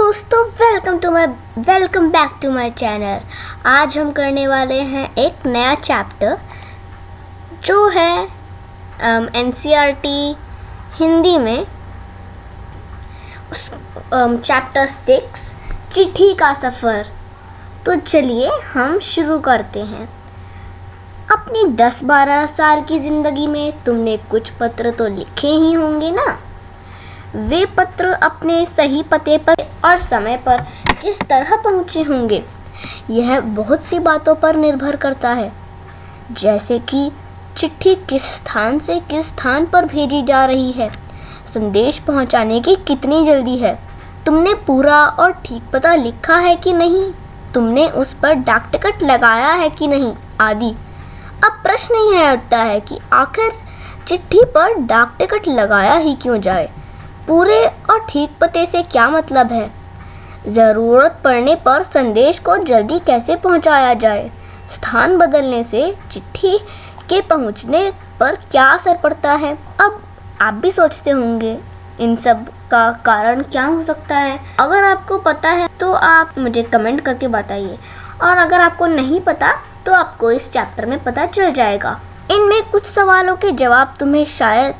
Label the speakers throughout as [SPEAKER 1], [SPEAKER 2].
[SPEAKER 1] दोस्तों, welcome back to my channel. आज हम करने वाले हैं एक नया चैप्टर जो है एनसीईआरटी हिंदी में चैप्टर 6 चिट्ठी का सफ़र। तो चलिए हम शुरू करते हैं। अपनी 10-12 साल की ज़िंदगी में तुमने कुछ पत्र तो लिखे ही होंगे ना। वे पत्र अपने सही पते पर और समय पर किस तरह पहुँचे होंगे, यह बहुत सी बातों पर निर्भर करता है। जैसे कि चिट्ठी किस स्थान से किस स्थान पर भेजी जा रही है, संदेश पहुँचाने की कितनी जल्दी है, तुमने पूरा और ठीक पता लिखा है कि नहीं, तुमने उस पर डाक टिकट लगाया है कि नहीं आदि। अब प्रश्न यह उठता है कि आखिर चिट्ठी पर डाक टिकट लगाया ही क्यों जाए। पूरे और ठीक पते से क्या मतलब है। ज़रूरत पड़ने पर संदेश को जल्दी कैसे पहुंचाया जाए। स्थान बदलने से चिट्ठी के पहुंचने पर क्या असर पड़ता है। अब आप भी सोचते होंगे इन सब का कारण क्या हो सकता है। अगर आपको पता है तो आप मुझे कमेंट करके बताइए, और अगर आपको नहीं पता तो आपको इस चैप्टर में पता चल जाएगा। इनमें कुछ सवालों के जवाब तुम्हें शायद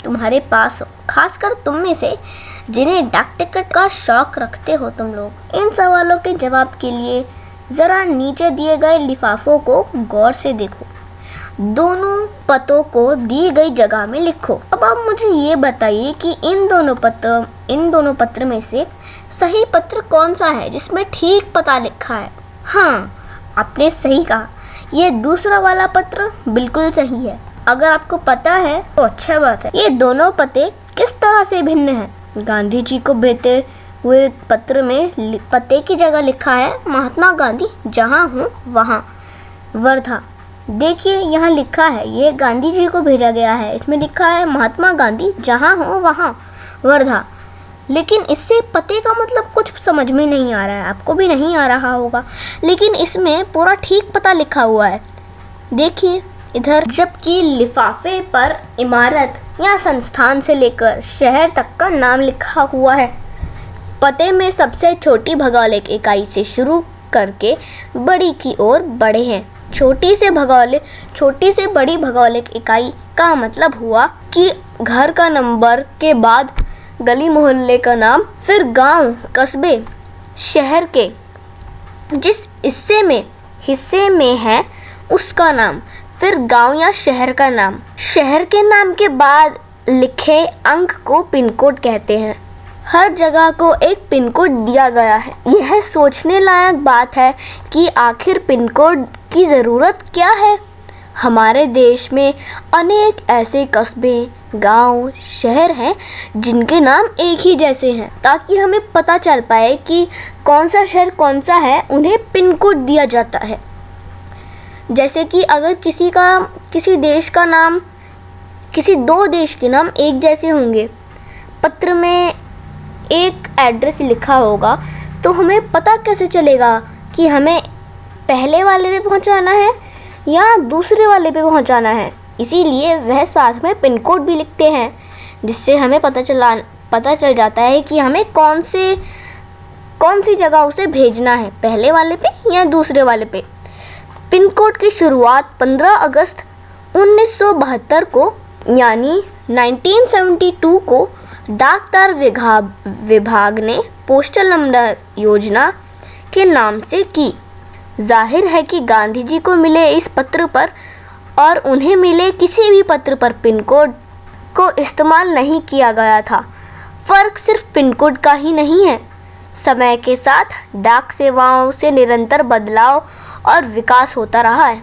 [SPEAKER 1] तुम्हारे पास हो, खासकर तुम में से जिन्हें डाक टिकट का शौक रखते हो तुम लोग। इन सवालों के जवाब के लिए ज़रा नीचे दिए गए लिफाफों को गौर से देखो। दोनों पतों को दी गई जगह में लिखो। अब आप मुझे ये बताइए कि इन दोनों पत्र में से सही पत्र कौन सा है जिसमें ठीक पता लिखा है। हाँ, आपने सही कहा, ये दूसरा वाला पत्र बिल्कुल सही है। अगर आपको पता है तो अच्छा बात है। ये दोनों पते किस तरह से भिन्न हैं। गांधी जी को भेजते हुए पत्र में पते की जगह लिखा है महात्मा गांधी जहाँ हूँ वहाँ, वर्धा। देखिए यहाँ लिखा है, ये गांधी जी को भेजा गया है, इसमें लिखा है महात्मा गांधी जहाँ हूँ वहाँ, वर्धा। लेकिन इससे पते का मतलब कुछ समझ में नहीं आ रहा है, आपको भी नहीं आ रहा होगा। लेकिन इसमें पूरा ठीक पता लिखा हुआ है, देखिए इधर। जबकि लिफाफे पर इमारत या संस्थान से लेकर शहर तक का नाम लिखा हुआ है। पते में सबसे छोटी भौगोलिक इकाई से शुरू करके बड़ी की ओर बढ़े हैं। छोटी से बड़ी भौगोलिक इकाई का मतलब हुआ कि घर का नंबर के बाद गली मोहल्ले का नाम, फिर गांव, कस्बे, शहर के जिस हिस्से में है उसका नाम, फिर गांव या शहर का नाम। शहर के नाम के बाद लिखे अंक को पिन कोड कहते हैं। हर जगह को एक पिन कोड दिया गया है। यह सोचने लायक बात है कि आखिर पिन कोड की ज़रूरत क्या है। हमारे देश में अनेक ऐसे कस्बे, गांव, शहर हैं जिनके नाम एक ही जैसे हैं। ताकि हमें पता चल पाए कि कौन सा शहर कौन सा है, उन्हें पिन कोड दिया जाता है। जैसे कि अगर किसी देश का नाम, किसी दो देश के नाम एक जैसे होंगे, पत्र में एक एड्रेस लिखा होगा, तो हमें पता कैसे चलेगा कि हमें पहले वाले पे पहुंचाना है या दूसरे वाले पे पहुंचाना है। इसीलिए वह साथ में पिन कोड भी लिखते हैं, जिससे हमें पता चल जाता है कि हमें कौन सी जगह उसे भेजना है, पहले वाले पे या दूसरे वाले पे। पिन कोड की शुरुआत 15 अगस्त 1972 को यानी 1972 को डाकतार विभाग ने पोस्टल नंबर योजना के नाम से की। जाहिर है कि गांधी जी को मिले इस पत्र पर और उन्हें मिले किसी भी पत्र पर पिन कोड को इस्तेमाल नहीं किया गया था। फ़र्क सिर्फ पिन कोड का ही नहीं है, समय के साथ डाक सेवाओं से निरंतर बदलाव और विकास होता रहा है।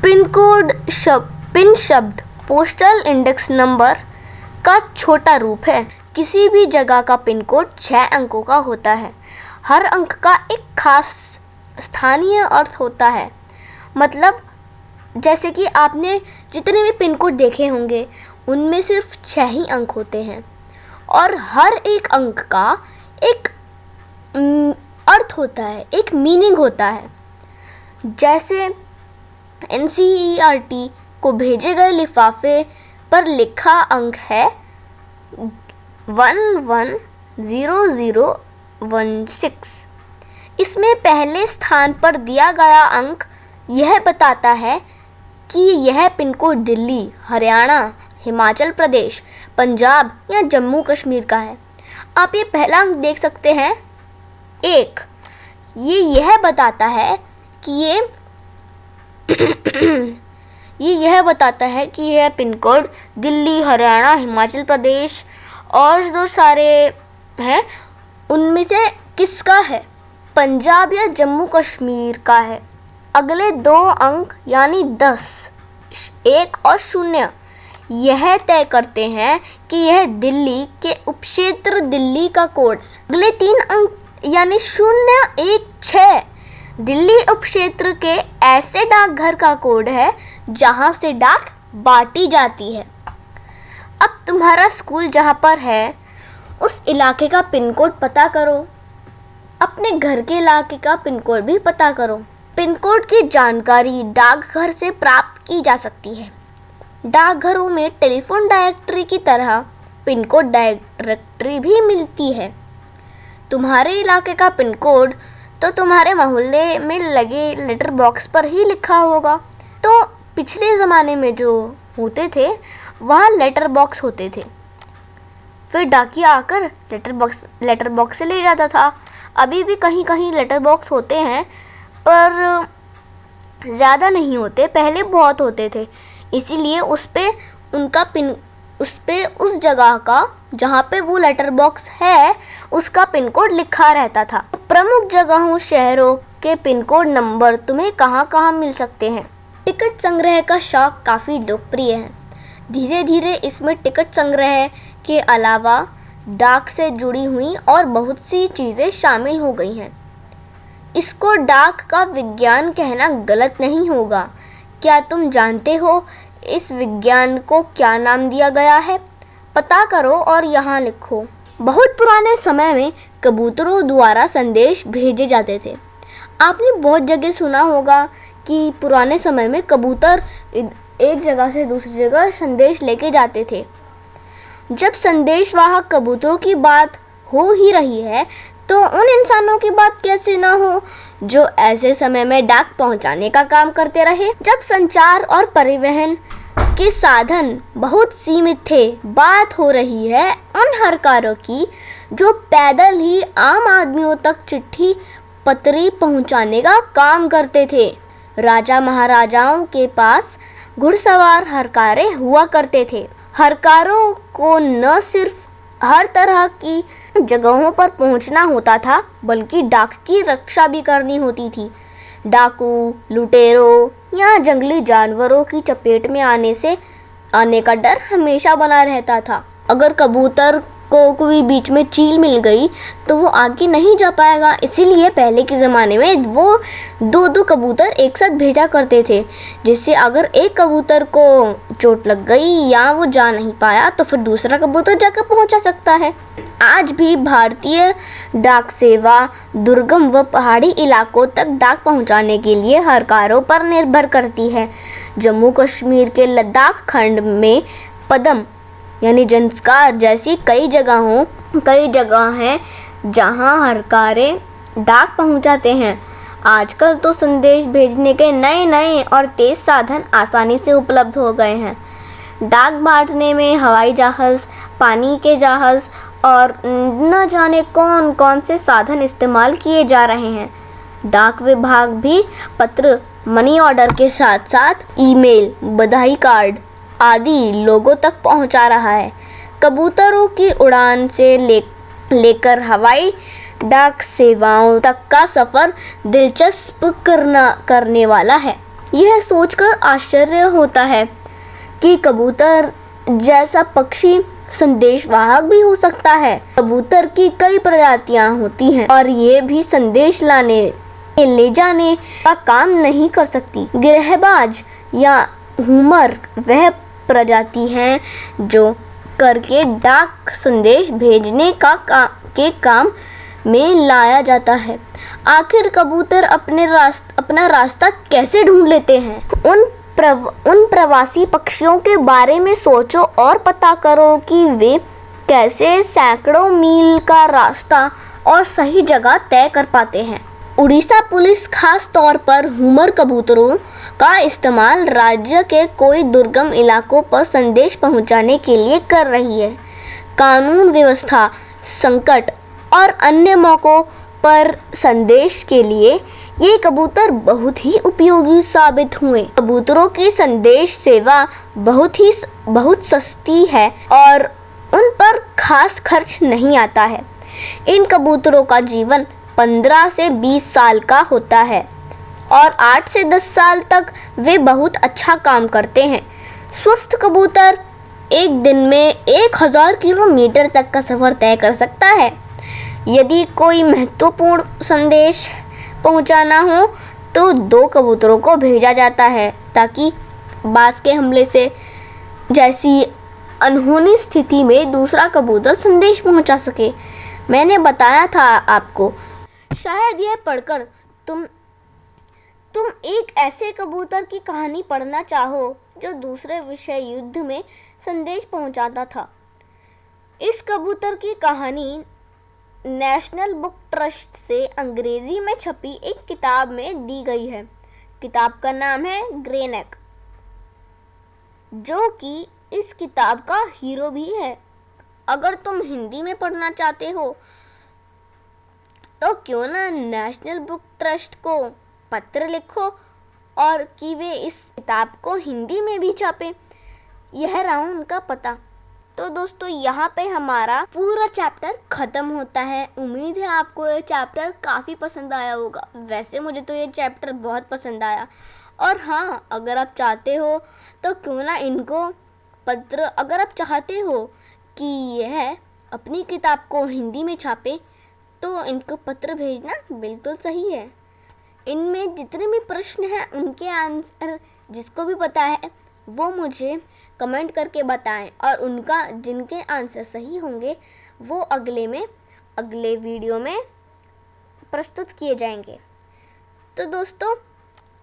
[SPEAKER 1] पिन शब्द पोस्टल इंडेक्स नंबर का छोटा रूप है। किसी भी जगह का पिन कोड 6 अंकों का होता है। हर अंक का एक खास स्थानीय अर्थ होता है। मतलब जैसे कि आपने जितने भी पिन कोड देखे होंगे उनमें सिर्फ 6 ही अंक होते हैं, और हर एक अंक का एक अर्थ होता है, एक मीनिंग होता है। जैसे एनसीईआरटी को भेजे गए लिफाफे पर लिखा अंक है 1100 816। इसमें पहले स्थान पर दिया गया अंक यह बताता है कि यह पिन कोड दिल्ली, हरियाणा, हिमाचल प्रदेश, पंजाब या जम्मू कश्मीर का है। आप ये पहला अंक देख सकते हैं 1। यह बताता है कि यह बताता है कि यह पिन कोड दिल्ली, हरियाणा, हिमाचल प्रदेश और जो सारे हैं उनमें से किसका है, पंजाब या जम्मू कश्मीर का है। अगले 2 अंक यानी 10, 1 और 0 यह तय करते हैं कि यह दिल्ली के उपक्षेत्र दिल्ली का कोड। अगले 3 अंक यानी 0, 1, 6 दिल्ली उपक्षेत्र के ऐसे डाकघर का कोड है जहां से डाक बांटी जाती है। अब तुम्हारा स्कूल जहां पर है उस इलाके का पिन कोड पता करो। अपने घर के इलाके का पिन कोड भी पता करो। पिन कोड की जानकारी डाकघर से प्राप्त की जा सकती है। डाकघरों में टेलीफोन डायरेक्टरी की तरह पिन कोड डायरेक्टरी भी मिलती है। तुम्हारे इलाके का पिन कोड तो तुम्हारे मोहल्ले में लगे लेटर बॉक्स पर ही लिखा होगा। तो पिछले ज़माने में जो होते थे वहाँ लेटर बॉक्स होते थे, फिर डाकिया आकर लेटर बॉक्स से ले जाता था। अभी भी कहीं कहीं लेटर बॉक्स होते हैं पर ज़्यादा नहीं होते, पहले बहुत होते थे। इसीलिए उस जगह का जहाँ पे वो लेटर बॉक्स है उसका पिन कोड लिखा रहता था। प्रमुख जगहों, शहरों के पिन कोड नंबर तुम्हें कहाँ कहाँ मिल सकते हैं। टिकट संग्रह का शौक काफ़ी लोकप्रिय है। धीरे धीरे इसमें टिकट संग्रह के अलावा डाक से जुड़ी हुई और बहुत सी चीज़ें शामिल हो गई हैं। इसको डाक का विज्ञान कहना गलत नहीं होगा। क्या तुम जानते हो इस विज्ञान को क्या नाम दिया गया है? पता करो और यहाँ लिखो। बहुत पुराने समय में कबूतरों द्वारा संदेश भेजे जाते थे। आपने बहुत जगह सुना होगा कि पुराने समय में कबूतर एक जगह से दूसरी जगह संदेश लेके जाते थे। जब संदेशवाहक कबूतरों की बात हो ही रही है तो उन इंसानों की बात कैसे ना हो जो ऐसे समय में डाक पहुंचाने का काम करते रहे। जब संचार और परिवहन के साधन बहुत सीमित थे, बात हो रही है उन हरकारों की जो पैदल ही आम आदमियों तक चिट्ठी पत्री पहुंचाने का काम करते थे। राजा महाराजाओं के पास घुड़सवार हरकारें हुआ करते थे। हरकारों को न सिर्फ हर तरह की जगहों पर पहुंचना होता था बल्कि डाक की रक्षा भी करनी होती थी। डाकू, लुटेरों या जंगली जानवरों की चपेट में आने का डर हमेशा बना रहता था। अगर कबूतर को कोई बीच में चील मिल गई तो वो आगे नहीं जा पाएगा। इसीलिए पहले के ज़माने में वो 2-2 कबूतर एक साथ भेजा करते थे, जिससे अगर एक कबूतर को चोट लग गई या वो जा नहीं पाया तो फिर दूसरा कबूतर जाकर पहुंचा सकता है। आज भी भारतीय डाक सेवा दुर्गम व पहाड़ी इलाकों तक डाक पहुंचाने के लिए हरकारों पर निर्भर करती है। जम्मू कश्मीर के लद्दाख खंड में पदम यानी जंस्कार जैसी कई जगह हैं जहां हरकारें डाक पहुंचाते हैं। आजकल तो संदेश भेजने के नए और तेज़ साधन आसानी से उपलब्ध हो गए हैं। डाक बांटने में हवाई जहाज़, पानी के जहाज़ और न जाने कौन से साधन इस्तेमाल किए जा रहे हैं। डाक विभाग भी पत्र, मनी ऑर्डर के साथ साथ ईमेल, बधाई कार्ड आदि लोगों तक पहुंचा रहा है। कबूतरों की उड़ान से लेकर हवाई डाक सेवाओं तक का सफ़र दिलचस्प करने वाला है। यह सोचकर आश्चर्य होता है कि कबूतर जैसा पक्षी संदेशवाहक भी हो सकता है। कबूतर की कई प्रजातियां होती हैं और ये भी संदेश ले जाने का काम नहीं कर सकती। गिरहबाज या हुमर वह प्रजाति हैं जो करके डाक संदेश भेजने के काम में लाया जाता है। आखिर कबूतर अपना रास्ता कैसे ढूंढ लेते हैं? उन प्रवासी पक्षियों के बारे में सोचो और पता करो कि वे कैसे सैकड़ों मील का रास्ता और सही जगह तय कर पाते हैं। उड़ीसा पुलिस खास तौर पर हुमर कबूतरों का इस्तेमाल राज्य के कोई दुर्गम इलाकों पर संदेश पहुंचाने के लिए कर रही है। कानून व्यवस्था, संकट और अन्य मौक़ों पर संदेश के लिए ये कबूतर बहुत ही उपयोगी साबित हुए। कबूतरों की संदेश सेवा बहुत सस्ती है और उन पर खास खर्च नहीं आता है। इन कबूतरों का जीवन 15 से 20 साल का होता है और 8 से 10 साल तक वे बहुत अच्छा काम करते हैं। स्वस्थ कबूतर एक दिन में 1000 किलोमीटर तक का सफ़र तय कर सकता है। यदि कोई महत्वपूर्ण संदेश पहुंचाना हो तो 2 कबूतरों को भेजा जाता है ताकि बाज के हमले से जैसी अनहोनी स्थिति में दूसरा कबूतर संदेश पहुंचा सके। मैंने बताया था आपको। शायद यह पढ़कर तुम एक ऐसे कबूतर की कहानी पढ़ना चाहो जो दूसरे विश्व युद्ध में संदेश पहुंचाता था। इस कबूतर की कहानी नेशनल बुक ट्रस्ट से अंग्रेजी में छपी एक किताब में दी गई है। किताब का नाम है ग्रे नेक, जो कि इस किताब का हीरो भी है। अगर तुम हिंदी में पढ़ना चाहते हो तो क्यों ना नेशनल बुक ट्रस्ट को पत्र लिखो और कि वे इस किताब को हिंदी में भी छापें। यह रहा उनका पता। तो दोस्तों, यहाँ पे हमारा पूरा चैप्टर ख़त्म होता है। उम्मीद है आपको ये चैप्टर काफ़ी पसंद आया होगा। वैसे मुझे तो ये चैप्टर बहुत पसंद आया। और हाँ, अगर आप चाहते हो तो क्यों ना इनको पत्र, अगर आप चाहते हो कि यह अपनी किताब को हिंदी में छापे तो इनको पत्र भेजना बिल्कुल सही है। इनमें जितने भी प्रश्न हैं उनके आंसर जिसको भी पता है वो मुझे कमेंट करके बताएं और उनका जिनके आंसर सही होंगे वो अगले वीडियो में प्रस्तुत किए जाएंगे। तो दोस्तों,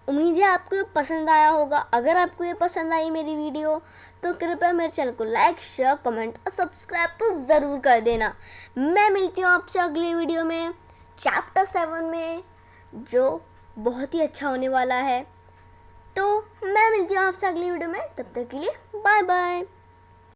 [SPEAKER 1] उम्मीद है आपको ये पसंद आया होगा। अगर आपको ये पसंद आई मेरी वीडियो तो कृपया मेरे चैनल को लाइक, शेयर, कमेंट और सब्सक्राइब तो ज़रूर कर देना। मैं मिलती हूँ आपसे अगले वीडियो में चैप्टर 7 में, जो बहुत ही अच्छा होने वाला है। तो मैं मिलती हूँ आपसे अगली वीडियो में। तब तक के लिए बाय बाय।